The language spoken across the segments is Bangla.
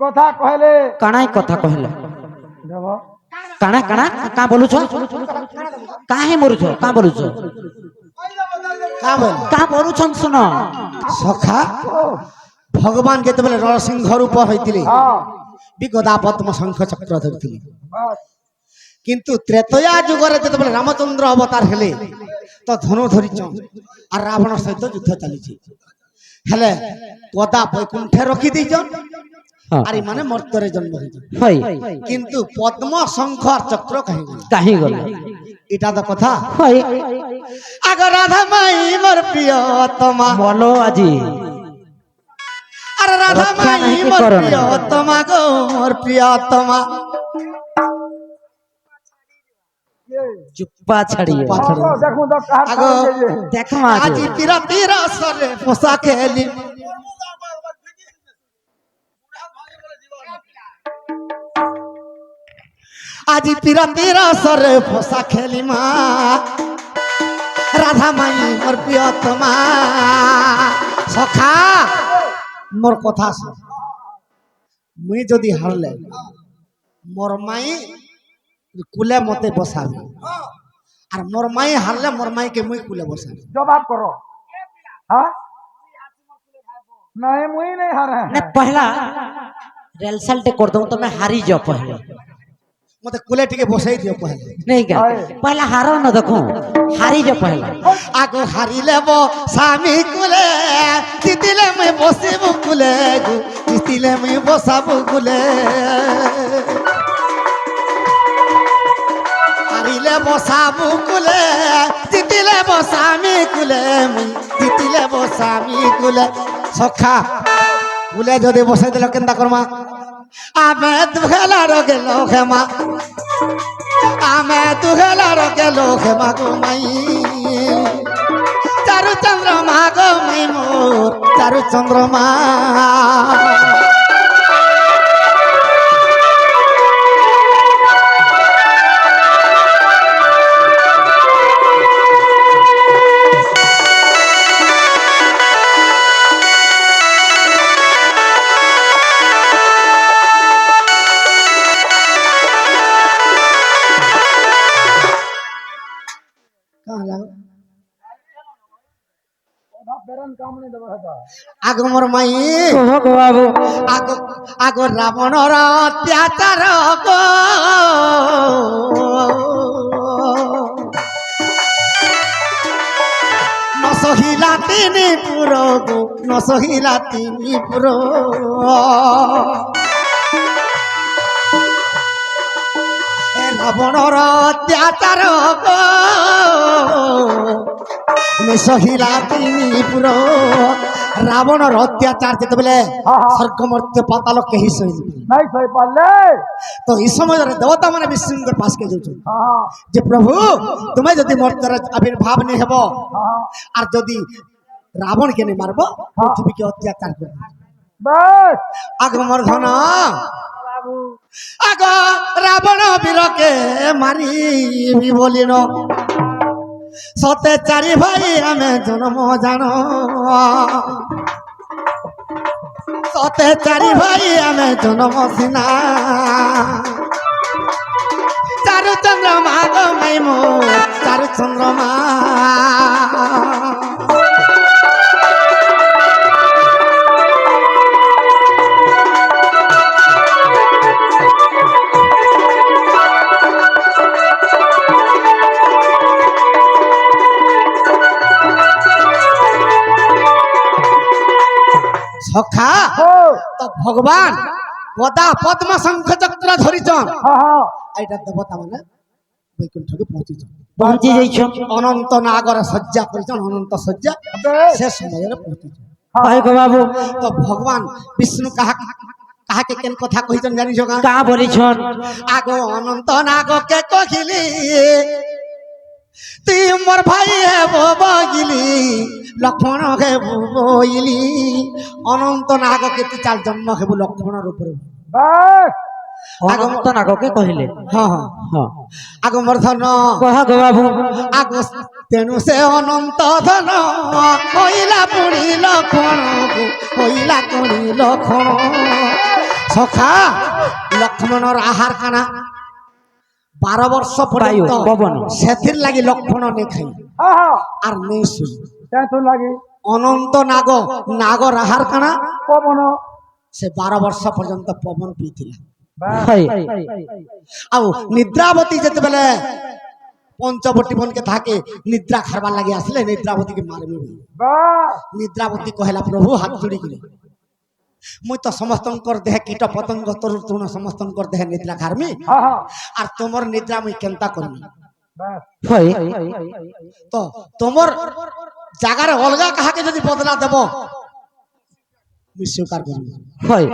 কথা কহলে কানাই কথা কহলে দেব কানা কানা কা বলুছ কাহে মরুছ কা বলুছ কা বলুছ শুন সখা ভগবান যেতবে নরসিংহ রূপ হয়েছিলেন বিগদা পদ্ম শঙ্খ চক্র ধরিଥିଲେ কিন্তু ত্রেতয়া যুগরে যেতবে রামচন্দ্র অবতার হেলে তো ধনু ধরিছ আর রাবণ সহিত যুদ্ধ চালিছে হেলে গদা বৈকুণ্ঠে রখি দিয়েছ আর মানে মর্ত্যরে জন্ম হয়েছে হই কিন্তু পদ্ম শঙ্খ আর চক্র কাহি গল এটা তো কথা হই আগ রাধা মাই মোর প্রিয়তমা বলো আজি আর রাধা মাই মোর প্রিয়তমা গো মোর প্রিয়তমা চুপ্পা ছাড়িয়ে দেখো তো কার আগো দেখো আজি পিরাতির আসরে পোষা খেলি আজি পিরাতির আসরে পোষা খেলি মা রাধা মাই মোর প্রিয়তমা সখা মোর কথা শুন মুই যদি হারলে মোর মাই কুলে মতে বসাবি আর মোর মাই হারলে মোর মাইকে মুই কুলে বসাবি জবাব করো হ্যাঁ नहीं मुई नहीं हारे ने पहला रेलसल्टे कर दूं तो मैं हारी जाओ पहले मते कुले टिके बसाई दियो पहले नहीं क्या पहला हारो न देखो हारी जाओ पहला आगो हारी लेबो स्वामी कुले जितिले मैं बसिबो कुले जितिले मैं बसाबो कुले हारिले बसाबो कुले जितिले बसामी कुले मुई जितिले बसामी कुले सखा कुले जदि बसाई देलो केनता करमा आमे दुखेला गेलो खेमा आमे दुखेला गेलो खेमा गो माई चारु चंद्रमा गो माई मोर चारु चंद्रमा आगो मोर माई बाबू आगो आगो रावणर अत्याचार गो नसहिला तिनी पुर गो नसहिला तिनी पुर रावणर अत्याचार गो सहिला पुर रावणर अत्याचार जो स्वर्ग मर्त्य पाताल कहीं सही नहीं सही पाले तो इस समय देवता मैंने विष्णु पास के जो प्रभु तुम्हें जदि मर्त्यर आविर्भाव नहीं हेब और जदि रावण के नहीं मारब पृथ्वी के अत्याचार कर आग मर्धन आग रावण वीर के मारी बोलिन सते चारि भाई आमे जन्म जान सते चारि भाई आमे जन्म सिना चारु चंद्रमा गो माई मोर चारु चंद्रमा सखा तो भगवान गदा पद्म शंख चक्र धरिछन एटा देवता माने वैकुंठ के पहुंची जाइछो अनंत नागर सज्जा करिछन अनंत सज्जा से समय रे पहुंची भाई को बाबू तो भगवान विष्णु कहा के केन कथा कहिछन जानि छो का बोलिछन आगो अनंत नाग के कहिली ती मोर भाई है वो बगिली लक्ष्मण के बोइली अनंत नाग के ती चाल जन्म हेबु लक्ष्मण रूप रे अनंत नाग के कहिले हां हां हां आगो मर्धन कह गो बाबू आगो तेनु से अनंत धन होइला पुणी लक्ष्मण होइला पुणी लक्ष्मण সখা লক্ষ্মণর আহার কানা 12 বর্ষ পর্যন্ত বায়ু, পবন। সেথির লাগি লক্ষ্মণ নে খাই হ্যাঁ হ্যাঁ আর নেই শুই টেনশন লাগি অনন্ত নাগর আহার কানা পবন সে 12 বর্ষ পর্যন্ত পবন পিইଥିଲା বাস হয় ଆଉ ନିଦ୍ରାବତୀ ଯେତେବେଳେ ପଞ୍ଚବଟୀ ବନକେ থাকে ନିଦ୍ରା ଖାରବାର ଲାଗି ଆସିଲେ ନିଦ୍ରାବତୀ କେ ମାରମି বাস ନିଦ୍ରାବତୀ କହିଲା ପ୍ରଭୁ ହାତ ଯୋଡ଼ିକିରି মুই তো সমস্তঙ্কর দেহে কীট পতঙ্গ তরু তৃণ সমস্তঙ্কর দেহে নিদ্রা খারমি হ্যাঁ হ্যাঁ আর তোমার নিদ্রা মুই কেনতা করমি বাস হয় তো তোমার জায়গার অলগা কাহাকে যদি বদলা দেব মুই স্বীকার করবি হয়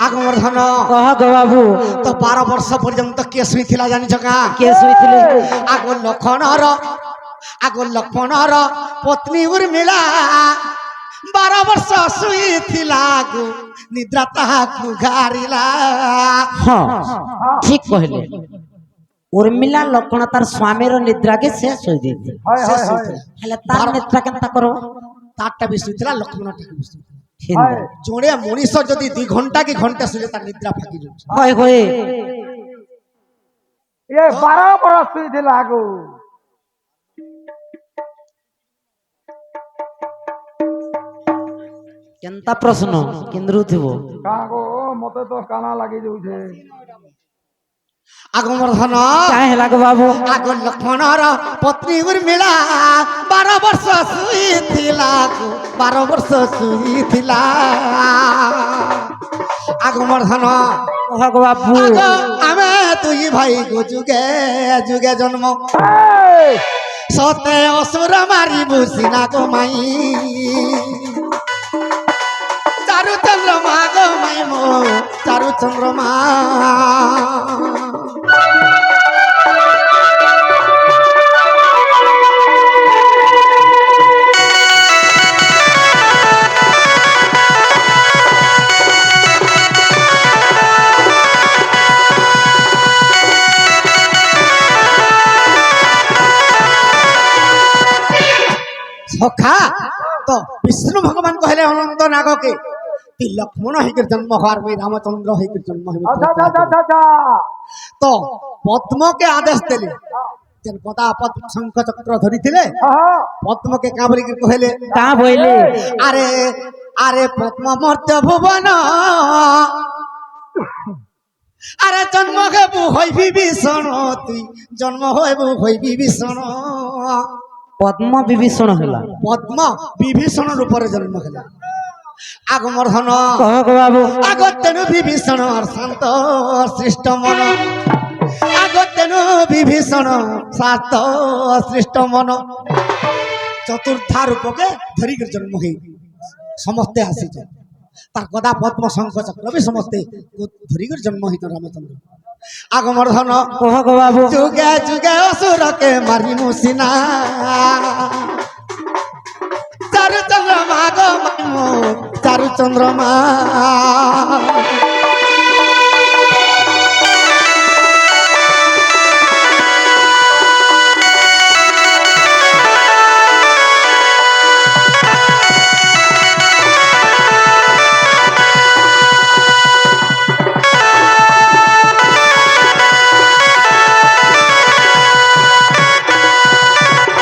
আগমর ধন কহ গো বাবু তো 12 বর্ষ পর্যন্ত কে শুইছিলা জানিছ কা কে শুইছিলে আগ লক্ষণর পত্নী উর্মিলা 12 বর্ষ শুইছিলা গো নিদ্রা তাহাকু ঘারিলা হ্যাঁ ঠিক কহিলে উর্মিলা লক্ষণ তার স্বামীর নিদ্রাকে শেষ হয়ে দিয়েছে হয় সে হয় হয় শুইଥିଲା হেলে তার নিদ্রা কেনতা করো তারটা বি শুইଥିଲା লক্ষণটা বি শুইଥିଲା হয় জোড়ে মনীষ যদি 2 ঘন্টা কি ঘন্টা শুলে তার নিদ্রা ফাঁকি যাচ্ছে হয় হয় এ 12 বরস তুই দিলা গো কেনতা প্রশ্ন কেন্দ্র থিব কা গো মতে তো কানা লাগি যাউছে আগমর ধন কাহে হেলা গো বাবু আগ লক্ষ্মণর পত্নী উর্মিলা 12 বর্ষ শুইଥିଲା গো 12 বর্ষ শুইଥିଲା আগমর ধন কহ গো বাবু আগ আমি তুই ভাই গো যুগে যুগে জন্ম এই সতে অসুর মারিবু সিনা গো মাই চারু চন্দ্রমা গো মাই মো চারু চন্দ্রমা সখা তো বিষ্ণু ভগবান কহিলে অনন্ত নাগকে তুই লক্ষ্মণ হইকে জন্ম হওয়ার মুই রামচন্দ্র হইকে জন্ম হইবি আচ্ছা আচ্ছা আচ্ছা আচ্ছা তো পদ্মকে আদেশ দেলে যেন গদা পদ্ম শঙ্খ চক্র ধরিଥିଲେ হ্যাঁ পদ্মকে কাবরি কহিলে কা বইলে আরে আরে পদ্ম মর্ত ভুবন আরে জন্ম হেবু হইবি ভীষণ তুই জন্ম হইবু হইবি ভীষণ পদ্ম বিভীষণ হেলা পদ্ম বিভীষণ রূপরে জন্ম হেলা আগমর ধন কহ গো বাবু আগতেনু বিভীষণ শান্ত সৃষ্ট মন আগতেনু বিভীষণ শান্ত সৃষ্ট মন চতুর্থা রূপকে ধরিকি জন্ম হই সমস্তে আসিছে তার গদা পদ্ম শঙ্খ চক্র বি সমস্তে ধরিকি জন্ম হইত রামচন্দ্র আগমর ধন কহ গো বাবু যুগে যুগে অসুরকে মারিমু সিনা চারু চন্দ্রমা গো মাইমু চারু চন্দ্রমা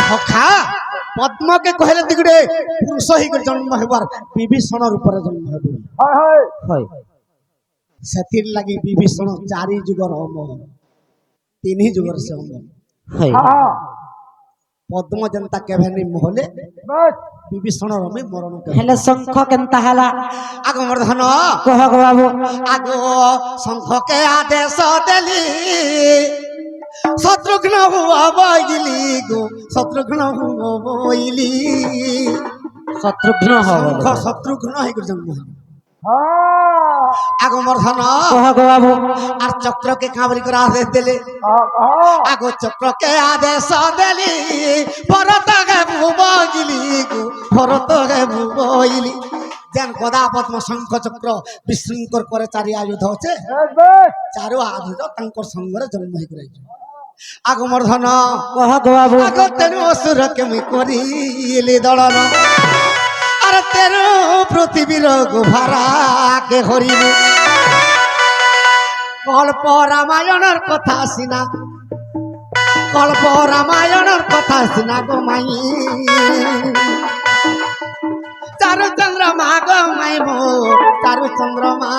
সখা পদ্মকে কহিলে দিগুড়ে পুরুষ হইকি জন্ম হবার বিভীষণ রূপরে জন্ম হব হয় হয় হয় সেতির লাগি বিভীষণ 4 যুগর অমর 3 যুগর সে অমর হয় হ্যাঁ পদ্ম জনতা কেভেনি মহলে বাস বিভীষণ রমে মরণ হেলে শঙ্খ কেনতা হেলা আগমর ধন কহ গো বাবু আগ শঙ্খকে আদেশ দেলি শত্রুঘ্ন হুয়া বইলি গো শত্রুঘ্ন হুয়া বইলি শত্রুঘ্ন হবে শঙ্খ শত্রুঘ্ন হইকি জন্ম হইল হ্যাঁ আগমর ধন কহ গো বাবু আর চক্রকে কাবরি করে আদেশ দিলে হ্যাঁ আগ চক্রকে আদেশ দেলি ভরতকে ভুবইলি গো ভরতকে ভুবইলি যেন গদা পদ্ম শঙ্খ চক্র বিশৃঙ্খল করে 4 আয়ুধ আছে বাস 4 আয়ুধ তাঙ্কর সঙ্গরে জন্ম হই করে আগমর ধন কহ গো বাবু আগ তেনু অসুরকে মুই করিলি দলন আর তেনু পৃথিবীর গোভারাকে হরিব কল্প রামায়ণের কথা সিনা, কল্প রামায়ণের কথা সিনা গো মাই, চারু চন্দ্রমা গো মাই মো চারু চন্দ্রমা।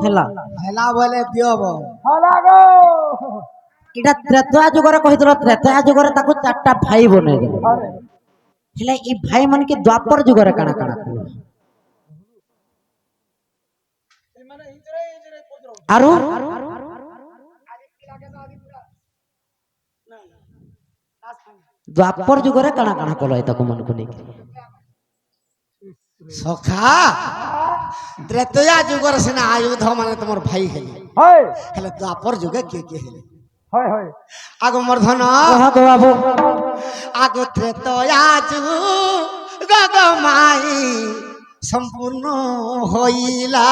ହେଲା হেলা বলে দিয়ব হলাগো এটা ত্রেতয়া যুগরে কহিছিল, ত্রেতয়া যুগরে তাকে চারটা ভাই বনাই দেবে। আরে ହେଲେ ଏ ଭାଇ ମାନେ କି ଦ୍ୱାପର ଯୁଗରେ କାଣା କାଣା କଲେ ଆରୁ ଦ୍ୱାପର ଯୁଗରେ କାଣା କାଣା କଲ ଏ ତାକୁ ମାନଙ୍କୁ ନେଇକି সখা ত্রেতয়া যুগর সিনা আয়ুধ মানে তোমার ভাই হেলে, হয় হেলে দ্বাপর যুগে কে কে হেলে? হয় হয় আগ মর্ধন କହ ତ ବାବୁ আগ ত্রেতয়া যুগ মাই সম্পূর্ণ হইলা,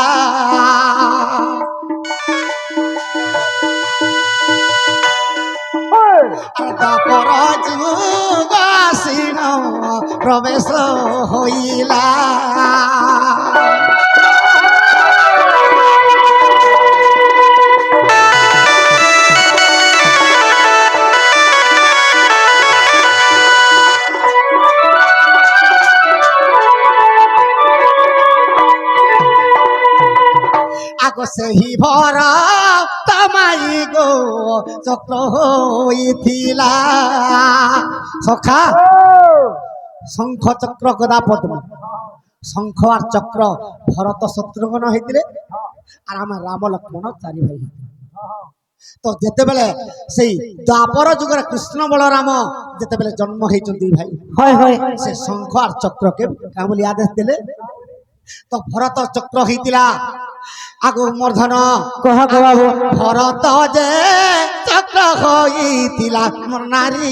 হয় আর দ্বাপর যুগ সিন প্রবেশ হইলা। আগ সেই ভর তমাই গো চক্র হইছিলা। সখা ও শঙ্খ চক্র গদা পদ্ম, শঙ্খ আর চক্র ভরত শত্রুঘ্ন হইতিলে, আর আমার রাম লক্ষ্মণ চারি ভাই। তো যেতেবেলে সেই দ্বাপর যুগের কৃষ্ণ বলরাম যেতেবেলে জন্ম হয়েছেন ভাই, হয় হয় সে শঙ্খ আর চক্রকে কামলি আদেশ দিলে। তো ভরত চক্র হইতিলা আগু মর্ধন কহ তো বাবু ভরত যে চক্র হইতিলা মোর নারী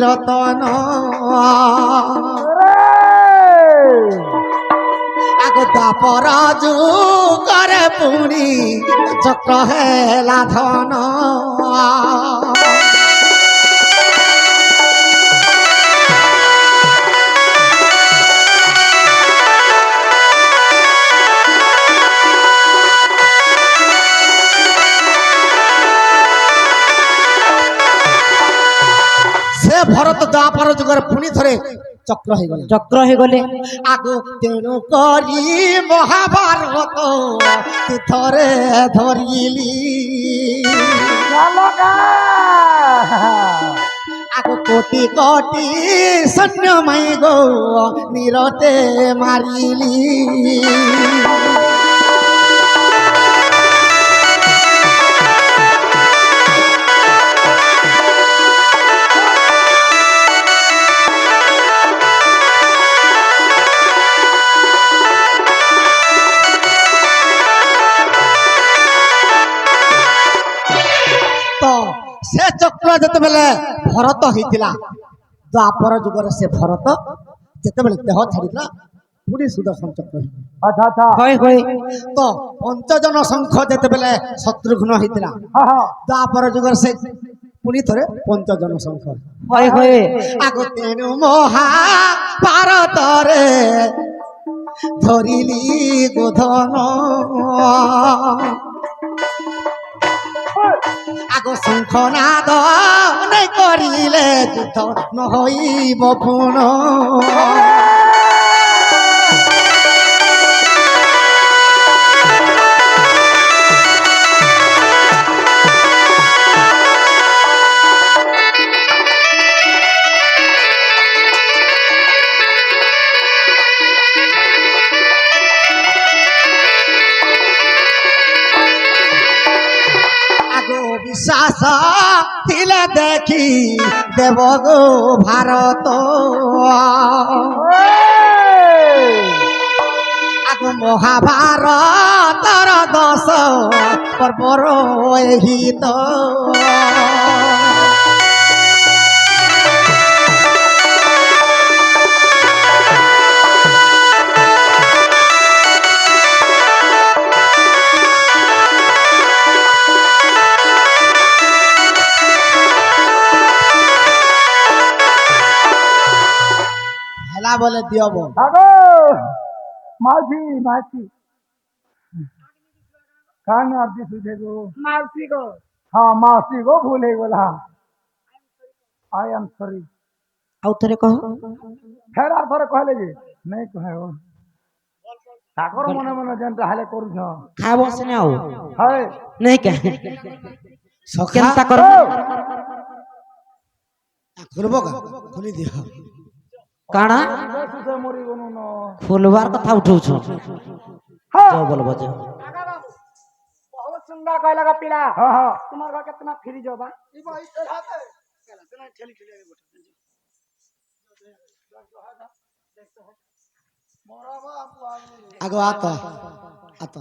রতন, আগ দ্বাপর যুগরে পুনি চক্র হেলা ধন। সে ভরত দ্বাপর যুগের পুনি ধরে চক্র হয়ে গেল। চক্র হয়ে গলে আগু তেণু করি মহাভারত তীর্থরে ধরিলি, জালকা আগু কোটি কোটি সৈন্য মাই গো নিরতে মারিলি। তো সে চক্র যেতেবেলে ভরত হইতিলা, দ্বাপর যুগরে সে ভরত যেতেবেলে দেহ ছাড়িলা পুনি সুদর্শন চক্র হইলা। আচ্ছা আচ্ছা হয় হয় তো পঞ্চজন শঙ্খ যেতেবেলে শত্রুঘ্ন হইতিলা, হ্যাঁ হ্যাঁ দ্বাপর যুগরে সে পুনি ধরে পঞ্চজন শঙ্খ। হয় হয় আগ তেণু মহা ভারতরে ধরিলি গোধন, আগ শঙ্খনাদ নাই করিলে যুদ্ধ নহইব পুন। আগো বিশ্বাস ଥିଲେ দেখি দেব গো ভারত, আগ মহাভারতর দশ পর্বর হিত। বলে দিয়ব আগো মাঝি মাঝি কান আপনি সুঝে গো মাউসি গো हाँ मासी गो भूले बोला आई एम सॉरी ଆଉ ଥରେ କହ फेर आर थोड़े कहले जे नहीं कहे हो ठाकुर मने मने जेनटा हाले करू छ ଖାଇବ ସିନେ ଆଉ हाय ନାଇଁ କେ সখা କେନ୍ତା କର খুলব খুলি দিও କାଣା सुसे मोरी गनु न ଖୋଲବାର କଥା ଉଠଉଛ हां ଯାଅ ବୋଲ ବଜ बहुत सुंदर कहला का पिला हां हां तुम्हार घर कितना फ्री जो बा আগে আত আত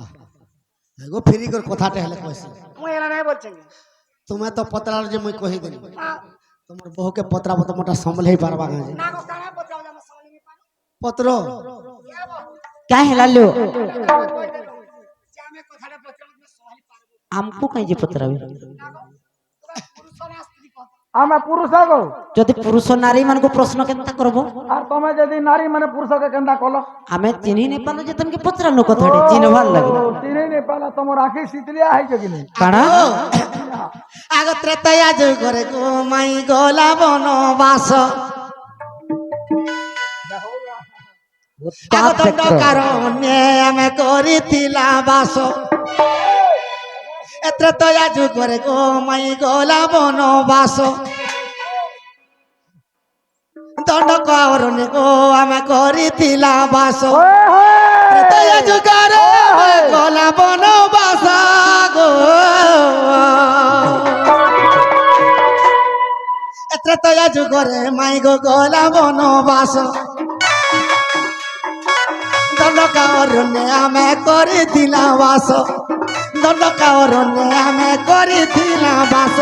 এগো ফিরি কর কথাটা হেলে কইছে मुझे एला नहीं बोल चंगे তুমি তো পতলার যে মই কহি দেলি তোমার বহুকে পতরা পত মোটা সম্ভলেই পারবা না ना को काना बताओ जा समझ नहीं पानी পত্র क्या ହେଲା लो जा मैं कथारे बचल में सही पारबो ଆମକୁ କାଇଁ ଯେ ପଚରାବେ पुरुष ना स्त्री को आमे पुरुष गो ଯଦି पुरुष ନାରୀ ମାନଙ୍କୁ ପ୍ରଶ୍ନ କେନ୍ତା କରବ आर तमे जदी नारी माने पुरुष के केंदा कलो ଆମେ ଚିହ୍ନି ନାଇଁ ପାରୁ ଯେ ତମକେ ପଚରାନୁ କଥାଟି ଚିହ୍ନବାର ଲାଗି तीने नहीं पाला तमर आखी शीतलिया है कि नहीं କାଣା আগ ত্রেতয়া যুগরে গো মাই গলা বনবাস আগ দণ্ড কারণে আমি করিছিলা বাস এ ত্রেতয়া যুগরে গো মাই গলা বনবাস দণ্ড কারণে গো আমি করিছিলা বাস ত্রেতয়া যুগরে মাই গলা বনবাস গো ত্রেতয়া যুগরে মাই গো গলা বনবাস দণ্ডকারণ্যে আমি করিছিলাম বাস দণ্ডকারণ্যে আমি করিছিলাম বাস